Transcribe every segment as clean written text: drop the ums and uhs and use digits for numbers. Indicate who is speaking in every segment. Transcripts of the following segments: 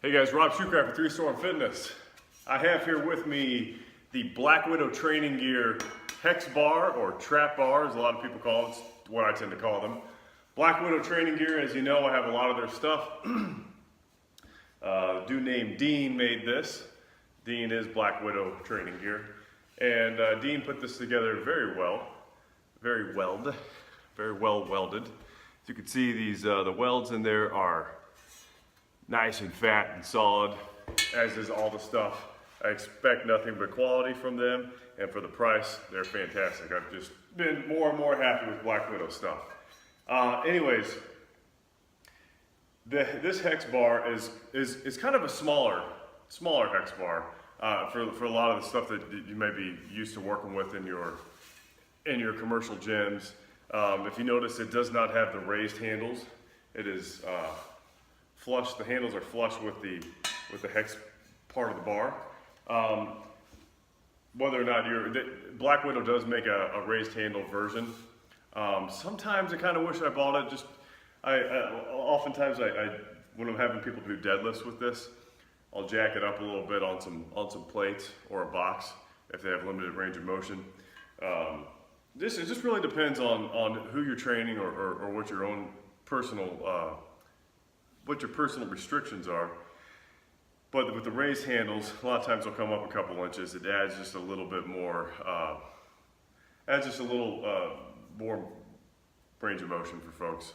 Speaker 1: Hey guys, Rob Shoecraft with 3 Storm Fitness. I have here with me the Black Widow training gear hex bar, or trap bar as a lot of people call it. It's what I tend to call them. Black Widow training gear, as you know, I have a lot of their stuff. Dude named Dean made this. Dean is Black Widow training gear. And Dean put this together very well. Very well welded. As you can see, these the welds in there are nice and fat and solid, as is all the stuff. I expect nothing but quality from them, and for the price, they're fantastic. I've just been more and more happy with Black Widow stuff. Anyways, this hex bar is kind of a smaller hex bar for a lot of the stuff that you may be used to working with in your commercial gyms. If you notice, it does not have the raised handles. It is flush. The handles are flush with the hex part of the bar. Whether or not Black Widow does make a raised handle version. Sometimes I kind of wish I bought it. Oftentimes when I'm having people do deadlifts with this, I'll jack it up a little bit on some plates or a box if they have limited range of motion. It just really depends on who you're training or what your own personal what your personal restrictions are. But with the raised handles, a lot of times they'll come up a couple inches. It adds just a little bit more, more range of motion for folks.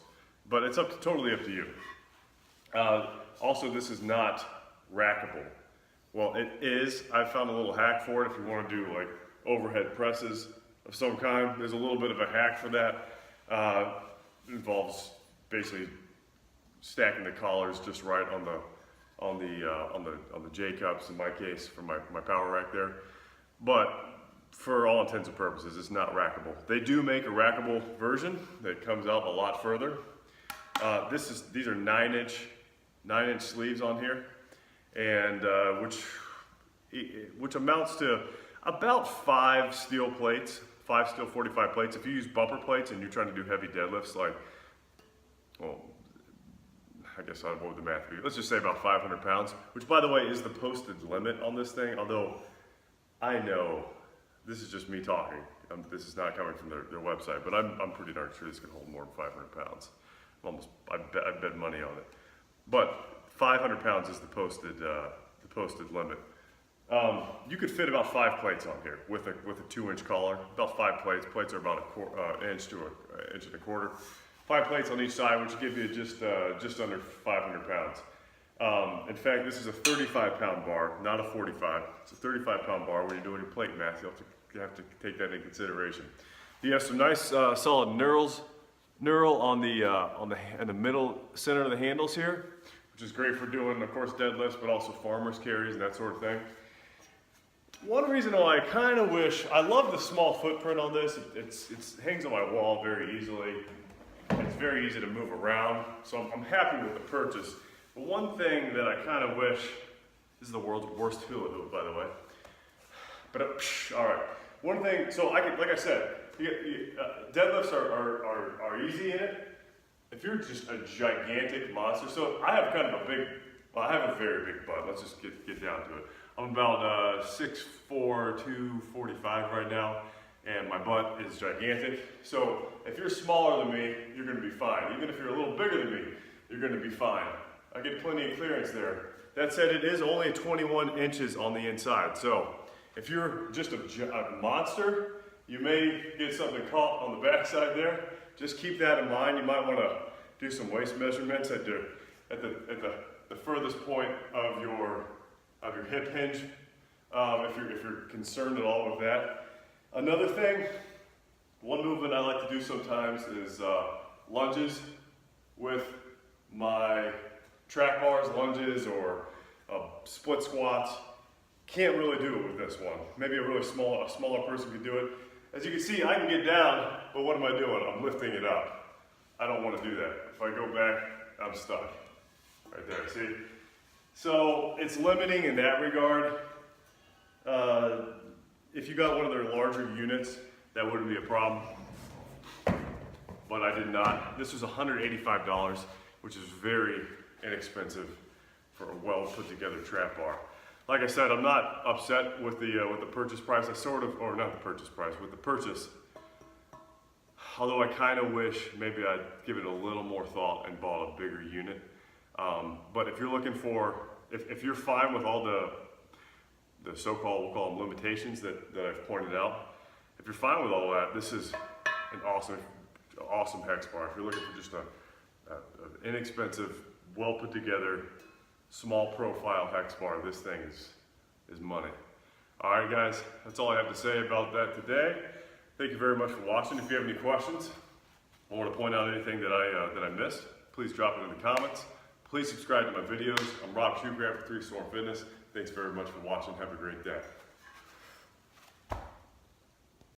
Speaker 1: But it's totally up to you. Also, this is not rackable. Well, it is. I found a little hack for it if you want to do like overhead presses of some kind. There's a little bit of a hack for that. It involves basically stacking the collars just right on the J cups, in my case, for my power rack there. But for all intents and purposes, it's not rackable. They do make a rackable version that comes out a lot further. These are 9-inch sleeves on here, and which amounts to about 5 steel 45 plates. If you use bumper plates and you're trying to do heavy deadlifts, like, well, I guess I'll avoid the math. Let's just say about 500 pounds, which, by the way, is the posted limit on this thing. Although I know this is just me talking. This is not coming from their website, but I'm pretty darn sure this can hold more than 500 pounds. I bet money on it. But 500 pounds is the posted limit. You could fit about 5 plates on here with a 2-inch collar. About 5 plates. Plates are about an inch to an inch and a quarter. 5 plates on each side, which give you just under 500 pounds. In fact, this is a 35-pound bar, not a 45. It's a 35-pound bar. When you're doing your plate math, you have to take that into consideration. You have some nice solid knurl in the middle center of the handles here, which is great for doing, of course, deadlifts, but also farmers carries and that sort of thing. One reason why I kind of wish, I love the small footprint on this. It hangs on my wall very easily. It's very easy to move around, so I'm happy with the purchase. But one thing that I kind of wish, this is the world's worst hula hoop, by the way. But all right, one thing. So like I said, deadlifts are easy in it. If you're just a gigantic monster, so I have kind of I have a very big butt. Let's just get down to it. I'm about 6'4", 245 right now. And my butt is gigantic. So if you're smaller than me, you're gonna be fine. Even if you're a little bigger than me, you're gonna be fine. I get plenty of clearance there. That said, it is only 21 inches on the inside. So if you're just a monster, you may get something caught on the backside there. Just keep that in mind. You might wanna do some waist measurements at the furthest point of your hip hinge, if you're concerned at all with that. Another thing, one movement I like to do sometimes is lunges with my trap bars, lunges, or split squats. Can't really do it with this one. Maybe a smaller person could do it. As you can see, I can get down, but what am I doing? I'm lifting it up. I don't want to do that. If I go back, I'm stuck. Right there, see? So it's limiting in that regard. If you got one of their larger units, that wouldn't be a problem. But I did not. This was $185, which is very inexpensive for a well put together trap bar. Like I said, I'm not upset with the purchase price. Or not the purchase price, with the purchase. Although I kind of wish maybe I'd give it a little more thought and bought a bigger unit. But if you're looking for, if you're fine with all the so-called, we'll call them limitations that I've pointed out, if you're fine with all that, this is an awesome hex bar. If you're looking for just an inexpensive, well put together, small profile hex bar, this thing is money. All right, guys, that's all I have to say about that today. Thank you very much for watching. If you have any questions or want to point out anything that I missed, please drop it in the comments. Please subscribe to my videos. I'm Rob Shoegraph for 3 Storm Fitness. Thanks very much for watching. Have a great day.